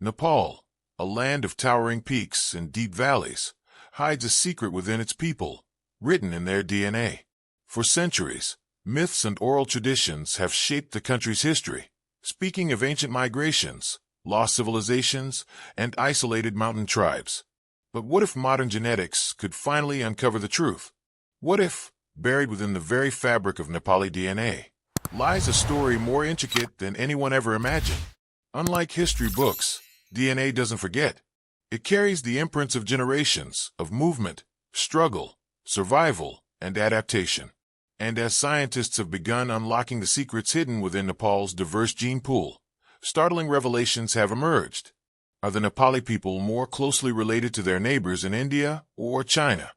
Nepal, a land of towering peaks and deep valleys, hides a secret within its people, written in their DNA. For centuries, myths and oral traditions have shaped the country's history, speaking of ancient migrations, lost civilizations, and isolated mountain tribes. But what if modern genetics could finally uncover the truth? What if, buried within the very fabric of Nepali DNA, lies a story more intricate than anyone ever imagined? Unlike history books, DNA doesn't forget. It carries the imprints of generations of movement, struggle, survival, and adaptation. And as scientists have begun unlocking the secrets hidden within Nepal's diverse gene pool, startling revelations have emerged. Are the Nepali people more closely related to their neighbors in India or China?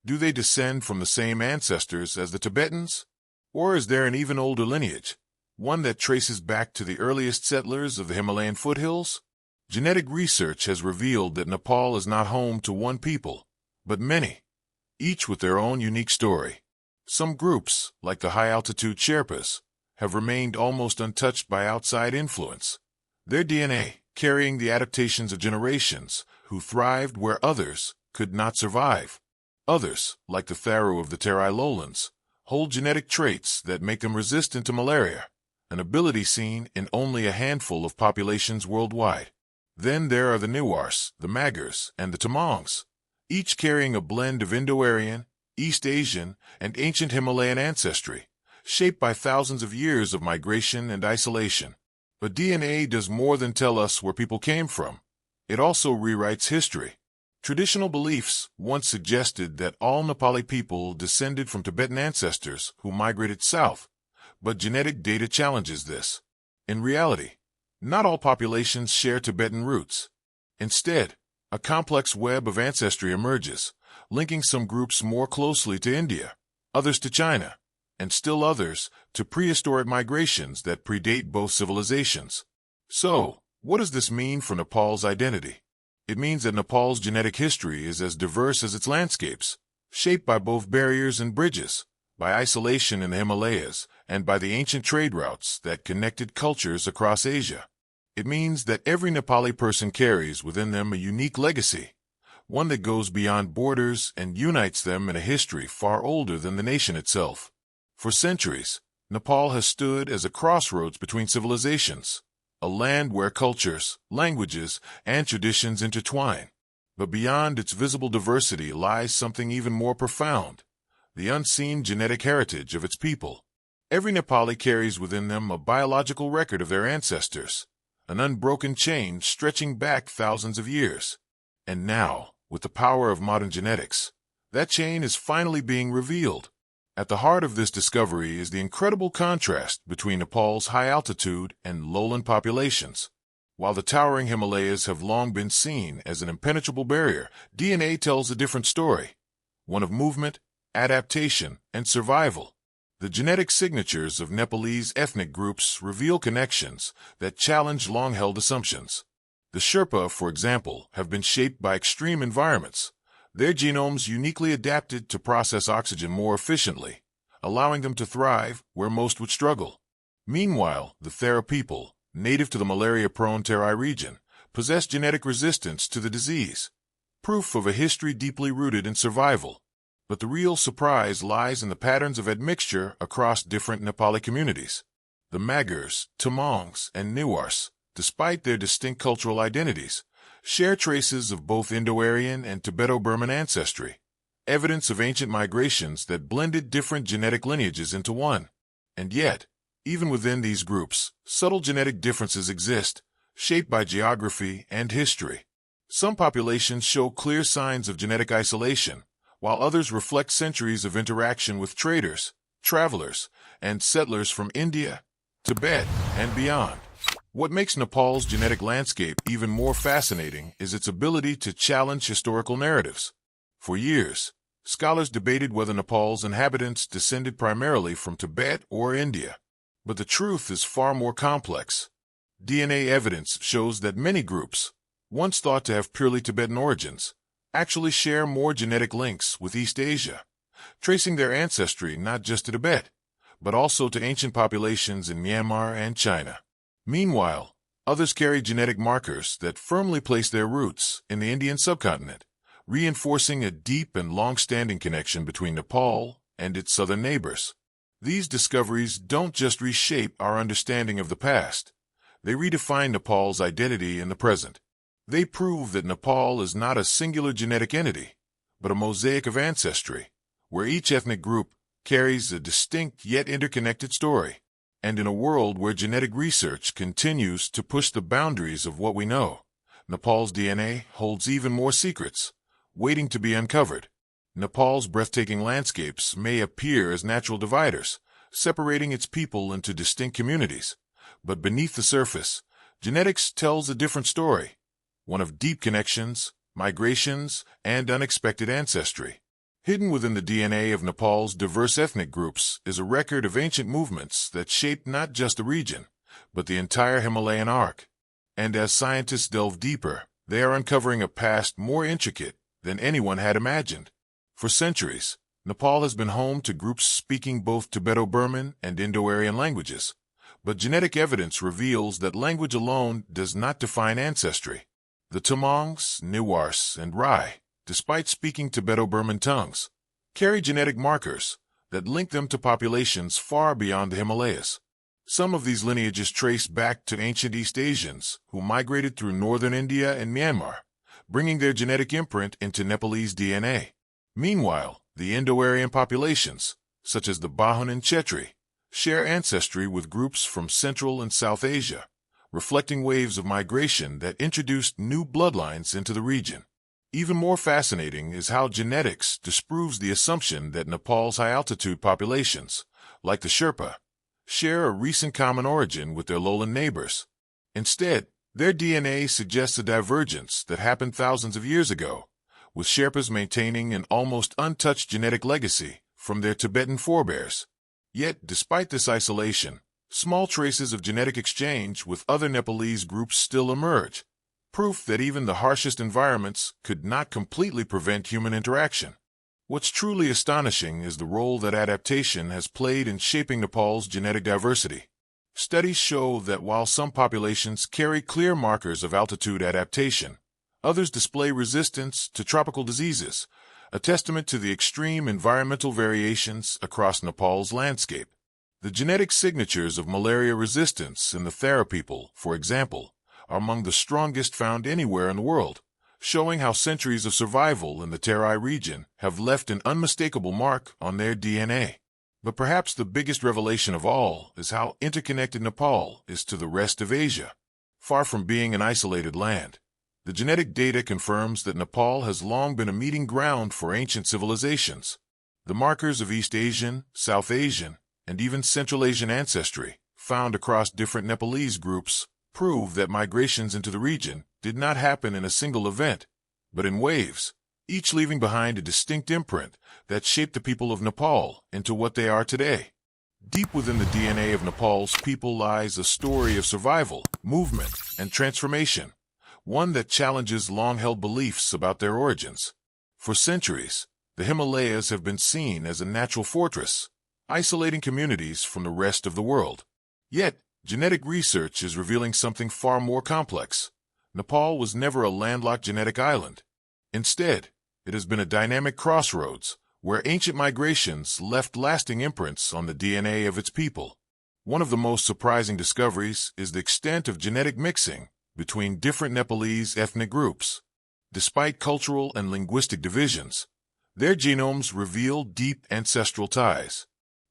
Do they descend from the same ancestors as the Tibetans? Or is there an even older lineage, one that traces back to the earliest settlers of the Himalayan foothills? Genetic research has revealed that Nepal is not home to one people, but many, each with their own unique story. Some groups, like the high-altitude Sherpas, have remained almost untouched by outside influence, their DNA carrying the adaptations of generations who thrived where others could not survive. Others, like the Tharu of the Terai lowlands, hold genetic traits that make them resistant to malaria, an ability seen in only a handful of populations worldwide. Then there are the Newars, the Magars, and the Tamongs, each carrying a blend of Indo-Aryan, East Asian, and ancient Himalayan ancestry, shaped by thousands of years of migration and isolation. But DNA does more than tell us where people came from. It also rewrites history. Traditional beliefs once suggested that all Nepali people descended from Tibetan ancestors who migrated south, but genetic data challenges this. In reality, not all populations share Tibetan roots. Instead, a complex web of ancestry emerges, linking some groups more closely to India, others to China, and still others to prehistoric migrations that predate both civilizations. So, what does this mean for Nepal's identity? It means that Nepal's genetic history is as diverse as its landscapes, shaped by both barriers and bridges, by isolation in the Himalayas, and by the ancient trade routes that connected cultures across Asia. It means that every Nepali person carries within them a unique legacy, one that goes beyond borders and unites them in a history far older than the nation itself. For centuries, Nepal has stood as a crossroads between civilizations, a land where cultures, languages, and traditions intertwine. But beyond its visible diversity lies something even more profound, the unseen genetic heritage of its people. Every Nepali carries within them a biological record of their ancestors, an unbroken chain stretching back thousands of years. And now, with the power of modern genetics, that chain is finally being revealed. At the heart of this discovery is the incredible contrast between Nepal's high-altitude and lowland populations. While the towering Himalayas have long been seen as an impenetrable barrier, DNA tells a different story, one of movement, adaptation, and survival. The genetic signatures of Nepalese ethnic groups reveal connections that challenge long-held assumptions. The Sherpa, for example, have been shaped by extreme environments, their genomes uniquely adapted to process oxygen more efficiently, allowing them to thrive where most would struggle. Meanwhile, the Tharu people, native to the malaria-prone Terai region, possess genetic resistance to the disease, proof of a history deeply rooted in survival. But the real surprise lies in the patterns of admixture across different Nepali communities. The Magars, Tamongs, and Newars, despite their distinct cultural identities, share traces of both Indo-Aryan and Tibeto-Burman ancestry, evidence of ancient migrations that blended different genetic lineages into one. And yet, even within these groups, subtle genetic differences exist, shaped by geography and history. Some populations show clear signs of genetic isolation, while others reflect centuries of interaction with traders, travelers, and settlers from India, Tibet, and beyond. What makes Nepal's genetic landscape even more fascinating is its ability to challenge historical narratives. For years, scholars debated whether Nepal's inhabitants descended primarily from Tibet or India. But the truth is far more complex. DNA evidence shows that many groups, once thought to have purely Tibetan origins, actually share more genetic links with East Asia, tracing their ancestry not just to Tibet, but also to ancient populations in Myanmar and China. Meanwhile, Others carry genetic markers that firmly place their roots in the Indian subcontinent, reinforcing a deep and long-standing connection between Nepal and its southern neighbors. These discoveries don't just reshape our understanding of the past, they redefine Nepal's identity in the present. They prove that Nepal is not a singular genetic entity, but a mosaic of ancestry, where each ethnic group carries a distinct yet interconnected story. And in a world where genetic research continues to push the boundaries of what we know, Nepal's DNA holds even more secrets, waiting to be uncovered. Nepal's breathtaking landscapes may appear as natural dividers, separating its people into distinct communities. But beneath the surface, genetics tells a different story, one of deep connections, migrations, and unexpected ancestry. Hidden within the DNA of Nepal's diverse ethnic groups is a record of ancient movements that shaped not just the region, but the entire Himalayan arc. And as scientists delve deeper, they are uncovering a past more intricate than anyone had imagined. For centuries, Nepal has been home to groups speaking both Tibeto-Burman and Indo-Aryan languages. But genetic evidence reveals that language alone does not define ancestry. The Tamongs, Newars, and Rai, despite speaking Tibeto-Burman tongues, carry genetic markers that link them to populations far beyond the Himalayas. Some of these lineages trace back to ancient East Asians who migrated through northern India and Myanmar, bringing their genetic imprint into Nepalese DNA. Meanwhile, the Indo-Aryan populations, such as the Bahun and Chetri, share ancestry with groups from Central and South Asia, reflecting waves of migration that introduced new bloodlines into the region. Even more fascinating is how genetics disproves the assumption that Nepal's high-altitude populations, like the Sherpa, share a recent common origin with their lowland neighbors. Instead, their DNA suggests a divergence that happened thousands of years ago, with Sherpas maintaining an almost untouched genetic legacy from their Tibetan forebears. Yet, despite this isolation, small traces of genetic exchange with other Nepalese groups still emerge, proof that even the harshest environments could not completely prevent human interaction. What's truly astonishing is the role that adaptation has played in shaping Nepal's genetic diversity. Studies show that while some populations carry clear markers of altitude adaptation, others display resistance to tropical diseases, a testament to the extreme environmental variations across Nepal's landscape. The genetic signatures of malaria resistance in the Tharu people, for example, are among the strongest found anywhere in the world, showing how centuries of survival in the Terai region have left an unmistakable mark on their DNA. But perhaps the biggest revelation of all is how interconnected Nepal is to the rest of Asia. Far from being an isolated land, the genetic data confirms that Nepal has long been a meeting ground for ancient civilizations. The markers of East Asian, South Asian, and even Central Asian ancestry, found across different Nepalese groups, prove that migrations into the region did not happen in a single event, but in waves, each leaving behind a distinct imprint that shaped the people of Nepal into what they are today. Deep within the DNA of Nepal's people lies a story of survival, movement, and transformation, one that challenges long-held beliefs about their origins. For centuries, the Himalayas have been seen as a natural fortress, isolating communities from the rest of the world. Yet, genetic research is revealing something far more complex. Nepal was never a landlocked genetic island. Instead, it has been a dynamic crossroads where ancient migrations left lasting imprints on the DNA of its people. One of the most surprising discoveries is the extent of genetic mixing between different Nepalese ethnic groups. Despite cultural and linguistic divisions, their genomes reveal deep ancestral ties.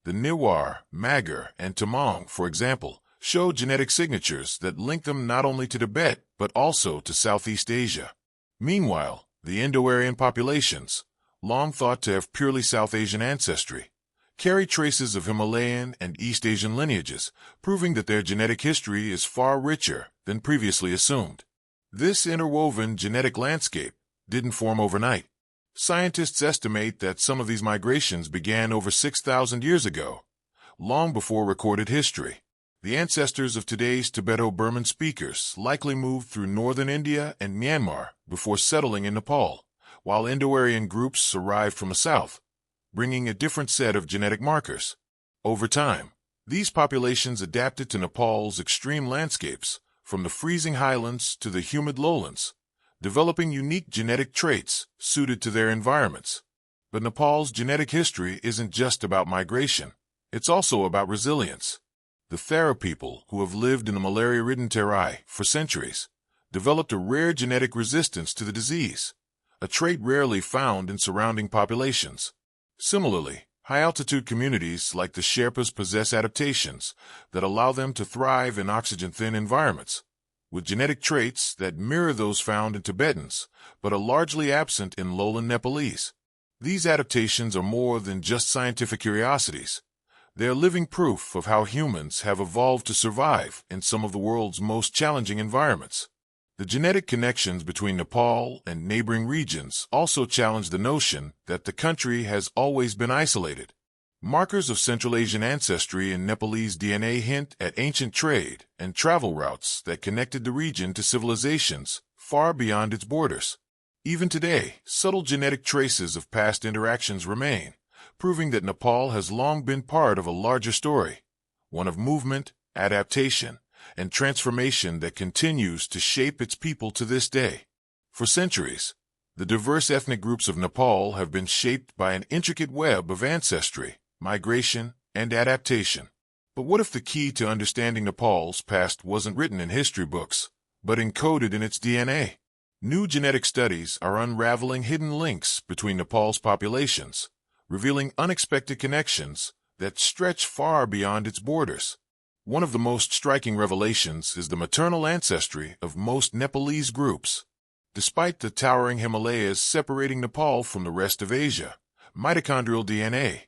The Newar, Magar, and Tamang, for example, show genetic signatures that link them not only to Tibet but also to Southeast Asia. Meanwhile, the Indo-Aryan populations, long thought to have purely South Asian ancestry, carry traces of Himalayan and East Asian lineages, proving that their genetic history is far richer than previously assumed. This interwoven genetic landscape didn't form overnight. Scientists estimate that some of these migrations began over 6,000 years ago, long before recorded history. The ancestors of today's Tibeto-Burman speakers likely moved through northern India and Myanmar before settling in Nepal, while Indo-Aryan groups arrived from the south, bringing a different set of genetic markers. Over time, these populations adapted to Nepal's extreme landscapes, from the freezing highlands to the humid lowlands, developing unique genetic traits suited to their environments. But Nepal's genetic history isn't just about migration. It's also about resilience. The Tharu people, who have lived in the malaria-ridden Terai for centuries, developed a rare genetic resistance to the disease, a trait rarely found in surrounding populations. Similarly, high-altitude communities like the Sherpas possess adaptations that allow them to thrive in oxygen-thin environments, with genetic traits that mirror those found in Tibetans, but are largely absent in lowland Nepalese. These adaptations are more than just scientific curiosities. They are living proof of how humans have evolved to survive in some of the world's most challenging environments. The genetic connections between Nepal and neighboring regions also challenge the notion that the country has always been isolated. Markers of Central Asian ancestry in Nepalese DNA hint at ancient trade and travel routes that connected the region to civilizations far beyond its borders. Even today, subtle genetic traces of past interactions remain, proving that Nepal has long been part of a larger story, one of movement, adaptation, and transformation that continues to shape its people to this day. For centuries, the diverse ethnic groups of Nepal have been shaped by an intricate web of ancestry, migration, and adaptation. But what if the key to understanding Nepal's past wasn't written in history books, but encoded in its DNA? New genetic studies are unraveling hidden links between Nepal's populations, revealing unexpected connections that stretch far beyond its borders. One of the most striking revelations is the maternal ancestry of most Nepalese groups. Despite the towering Himalayas separating Nepal from the rest of Asia, mitochondrial DNA,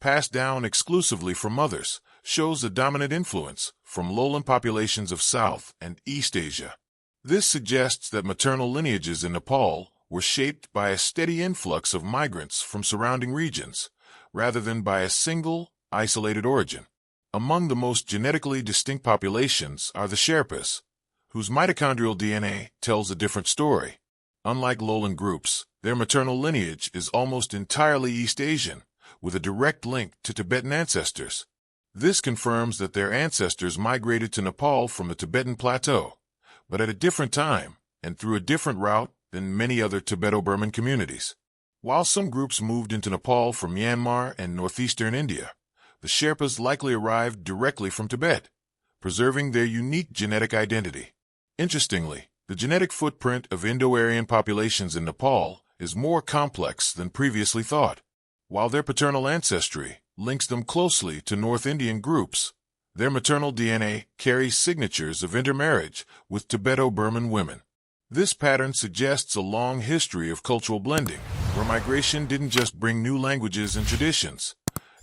passed down exclusively from mothers, shows a dominant influence from lowland populations of South and East Asia. This suggests that maternal lineages in Nepal were shaped by a steady influx of migrants from surrounding regions, rather than by a single, isolated origin. Among the most genetically distinct populations are the Sherpas, whose mitochondrial DNA tells a different story. Unlike lowland groups, their maternal lineage is almost entirely East Asian, with a direct link to Tibetan ancestors. This confirms that their ancestors migrated to Nepal from the Tibetan Plateau, but at a different time and through a different route than many other Tibeto-Burman communities. While some groups moved into Nepal from Myanmar and northeastern India, the Sherpas likely arrived directly from Tibet, preserving their unique genetic identity. Interestingly, the genetic footprint of Indo-Aryan populations in Nepal is more complex than previously thought. While their paternal ancestry links them closely to North Indian groups, their maternal DNA carries signatures of intermarriage with Tibeto-Burman women. This pattern suggests a long history of cultural blending, where migration didn't just bring new languages and traditions.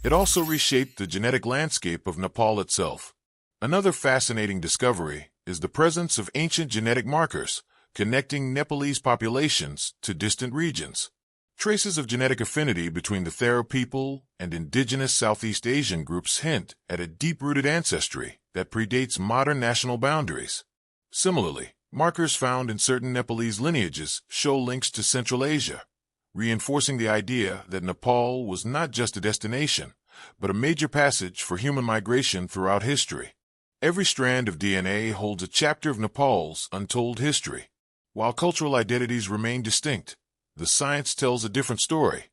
It also reshaped the genetic landscape of Nepal itself. Another fascinating discovery is the presence of ancient genetic markers connecting Nepalese populations to distant regions. Traces of genetic affinity between the Tharu people and indigenous Southeast Asian groups hint at a deep-rooted ancestry that predates modern national boundaries. Similarly, markers found in certain Nepalese lineages show links to Central Asia, reinforcing the idea that Nepal was not just a destination, but a major passage for human migration throughout history. Every strand of DNA holds a chapter of Nepal's untold history. While cultural identities remain distinct, the science tells a different story,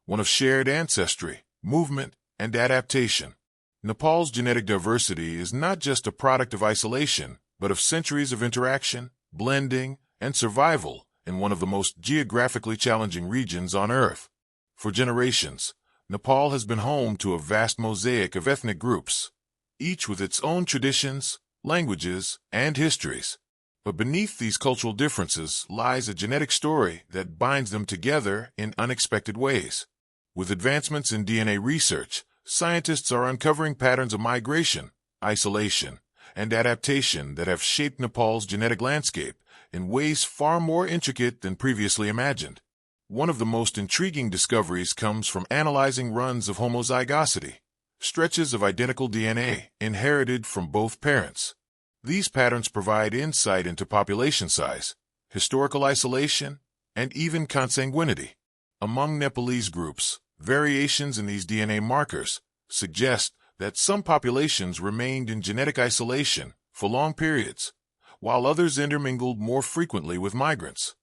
one of shared ancestry, movement, and adaptation. Nepal's genetic diversity is not just a product of isolation, but of centuries of interaction, blending, and survival in one of the most geographically challenging regions on Earth. For generations, Nepal has been home to a vast mosaic of ethnic groups, each with its own traditions, languages, and histories. But beneath these cultural differences lies a genetic story that binds them together in unexpected ways. With advancements in DNA research, scientists are uncovering patterns of migration, isolation, and adaptation that have shaped Nepal's genetic landscape in ways far more intricate than previously imagined. One of the most intriguing discoveries comes from analyzing runs of homozygosity, stretches of identical DNA inherited from both parents. These patterns provide insight into population size, historical isolation, and even consanguinity. Among Nepalese groups, variations in these DNA markers suggest that some populations remained in genetic isolation for long periods, while others intermingled more frequently with migrants.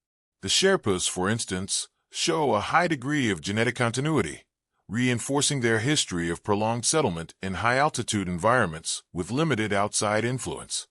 The Sherpas, for instance, show a high degree of genetic continuity, reinforcing their history of prolonged settlement in high-altitude environments with limited outside influence.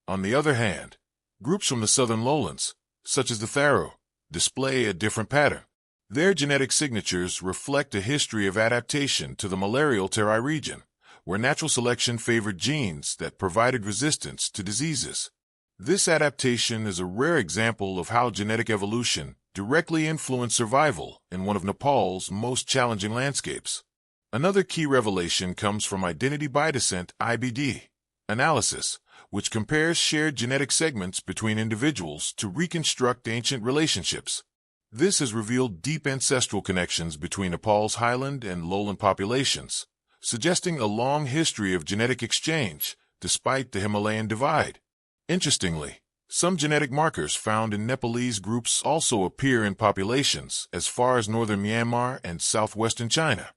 On the other hand, groups from the southern lowlands, such as the Tharu, display a different pattern. Their genetic signatures reflect a history of adaptation to the malarial terai region, where natural selection favored genes that provided resistance to diseases. This adaptation is a rare example of how genetic evolution directly influenced survival in one of Nepal's most challenging landscapes. Another key revelation comes from identity by descent (IBD) analysis, which compares shared genetic segments between individuals to reconstruct ancient relationships. This has revealed deep ancestral connections between Nepal's highland and lowland populations, suggesting a long history of genetic exchange despite the Himalayan divide. Interestingly, some genetic markers found in Nepalese groups also appear in populations as far as northern Myanmar and southwestern China,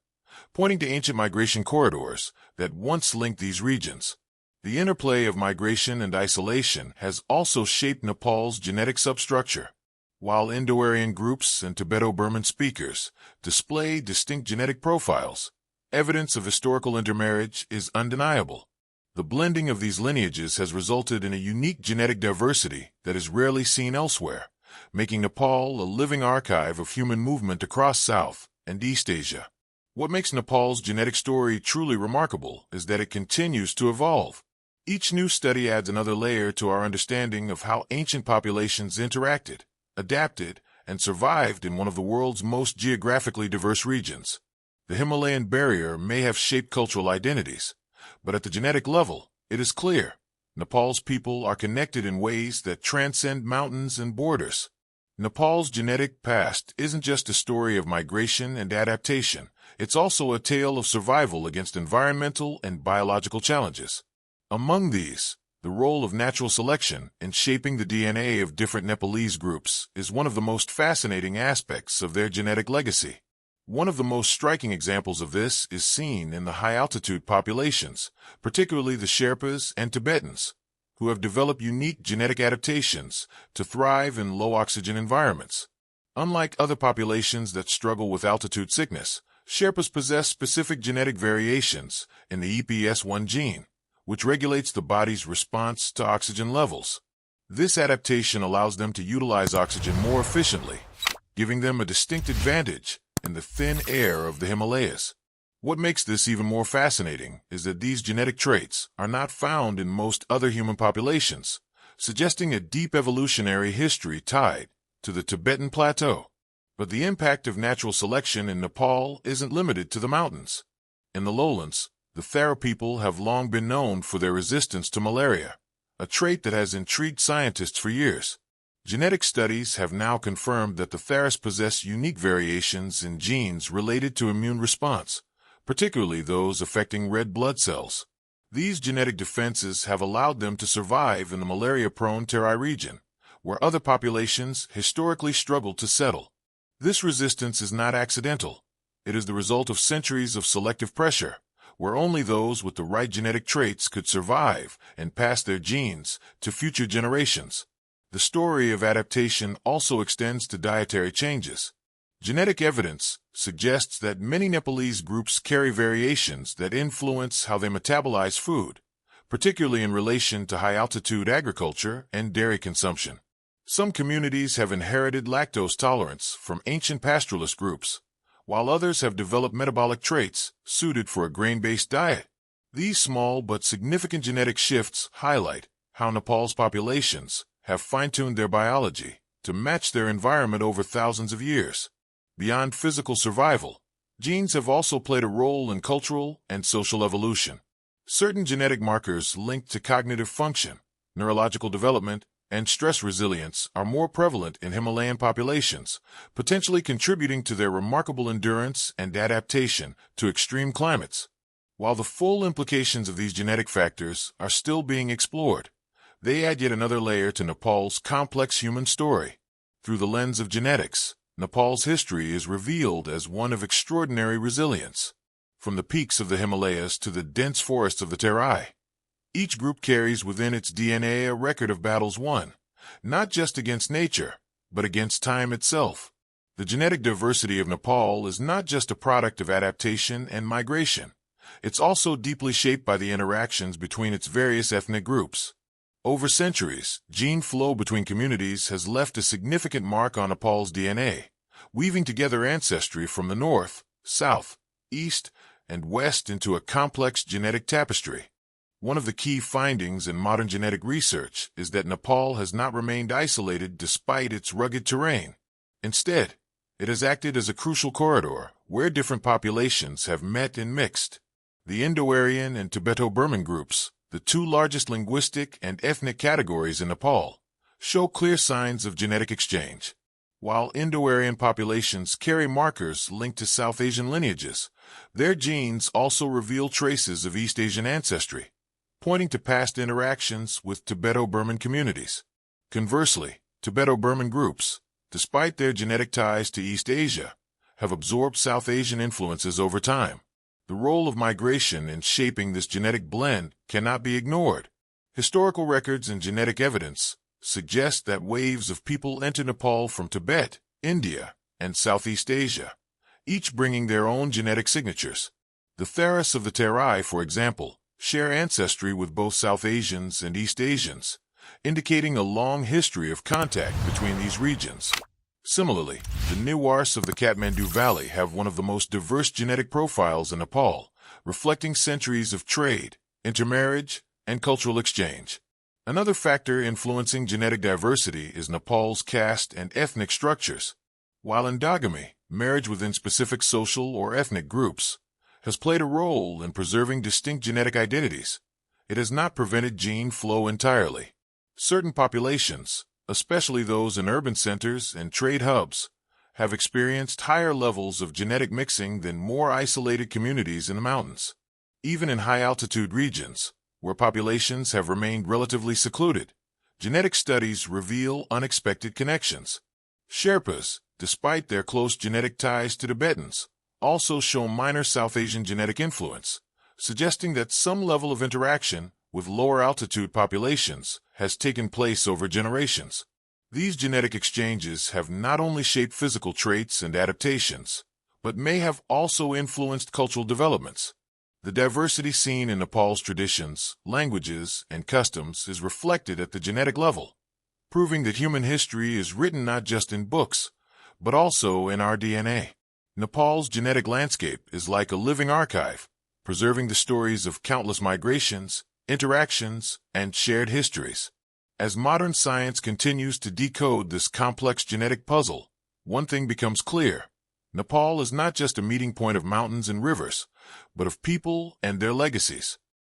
pointing to ancient migration corridors that once linked these regions. The interplay of migration and isolation has also shaped Nepal's genetic substructure. While Indo-Aryan groups and Tibeto-Burman speakers display distinct genetic profiles, evidence of historical intermarriage is undeniable. The blending of these lineages has resulted in a unique genetic diversity that is rarely seen elsewhere, making Nepal a living archive of human movement across South and East Asia. What makes Nepal's genetic story truly remarkable is that it continues to evolve. Each new study adds another layer to our understanding of how ancient populations interacted, adapted, and survived in one of the world's most geographically diverse regions. The Himalayan barrier may have shaped cultural identities, but at the genetic level, it is clear Nepal's people are connected in ways that transcend mountains and borders. Nepal's genetic past isn't just a story of migration and adaptation, it's also a tale of survival against environmental and biological challenges. Among these, the role of natural selection in shaping the DNA of different Nepalese groups is one of the most fascinating aspects of their genetic legacy. One of the most striking examples of this is seen in the high-altitude populations, particularly the Sherpas and Tibetans, who have developed unique genetic adaptations to thrive in low-oxygen environments. Unlike other populations that struggle with altitude sickness, Sherpas possess specific genetic variations in the EPS1 gene, which regulates the body's response to oxygen levels. This adaptation allows them to utilize oxygen more efficiently, giving them a distinct advantage in the thin air of the Himalayas. What makes this even more fascinating is that these genetic traits are not found in most other human populations, suggesting a deep evolutionary history tied to the Tibetan Plateau. But the impact of natural selection in Nepal isn't limited to the mountains. In the lowlands, the Tharu people have long been known for their resistance to malaria, a trait that has intrigued scientists for years. Genetic studies have now confirmed that the Tharus possess unique variations in genes related to immune response, particularly those affecting red blood cells. These genetic defenses have allowed them to survive in the malaria-prone terai region, where other populations historically struggled to settle. This resistance is not accidental. It is the result of centuries of selective pressure, where only those with the right genetic traits could survive and pass their genes to future generations. The story of adaptation also extends to dietary changes. Genetic evidence suggests that many Nepalese groups carry variations that influence how they metabolize food, particularly in relation to high-altitude agriculture and dairy consumption. Some communities have inherited lactose tolerance from ancient pastoralist groups, while others have developed metabolic traits suited for a grain-based diet. These small but significant genetic shifts highlight how Nepal's populations have fine-tuned their biology to match their environment over thousands of years. Beyond physical survival, genes have also played a role in cultural and social evolution. Certain genetic markers linked to cognitive function, neurological development, and stress resilience are more prevalent in Himalayan populations, potentially contributing to their remarkable endurance and adaptation to extreme climates. While the full implications of these genetic factors are still being explored, they add yet another layer to Nepal's complex human story. Through the lens of genetics, Nepal's history is revealed as one of extraordinary resilience. From the peaks of the Himalayas to the dense forests of the Terai, Each group carries within its DNA a record of battles won, not just against nature, but against time itself. The genetic diversity of Nepal is not just a product of adaptation and migration. It's also deeply shaped by the interactions between its various ethnic groups. Over centuries, gene flow between communities has left a significant mark on Nepal's DNA, weaving together ancestry from the north, south, east, and west into a complex genetic tapestry. One of the key findings in modern genetic research is that Nepal has not remained isolated despite its rugged terrain. Instead, it has acted as a crucial corridor where different populations have met and mixed. The Indo-Aryan and Tibeto-Burman groups, the two largest linguistic and ethnic categories in Nepal, show clear signs of genetic exchange. While Indo-Aryan populations carry markers linked to South Asian lineages, their genes also reveal traces of East Asian ancestry, pointing to past interactions with Tibeto-Burman communities. Conversely, Tibeto-Burman groups, despite their genetic ties to East Asia, have absorbed South Asian influences over time. The role of migration in shaping this genetic blend cannot be ignored. Historical records and genetic evidence suggest that waves of people enter Nepal from Tibet, India, and Southeast Asia, each bringing their own genetic signatures. The Tharas of the Terai, for example, share ancestry with both South Asians and East Asians, indicating a long history of contact between these regions. Similarly, the Newars of the Kathmandu Valley have one of the most diverse genetic profiles in Nepal, reflecting centuries of trade, intermarriage, and cultural exchange. Another factor influencing genetic diversity is Nepal's caste and ethnic structures. While endogamy, marriage within specific social or ethnic groups, has played a role in preserving distinct genetic identities, it has not prevented gene flow entirely. Certain populations, especially those in urban centers and trade hubs, have experienced higher levels of genetic mixing than more isolated communities in the mountains. Even in high-altitude regions, where populations have remained relatively secluded, genetic studies reveal unexpected connections. Sherpas, despite their close genetic ties to Tibetans, also show minor South Asian genetic influence, suggesting that some level of interaction with lower-altitude populations has taken place over generations. These genetic exchanges have not only shaped physical traits and adaptations, but may have also influenced cultural developments. The diversity seen in Nepal's traditions, languages, and customs is reflected at the genetic level, proving that human history is written not just in books, but also in our DNA. Nepal's genetic landscape is like a living archive, preserving the stories of countless migrations, interactions, and shared histories. As modern science continues to decode this complex genetic puzzle, one thing becomes clear. Nepal is not just a meeting point of mountains and rivers, but of people and their legacies.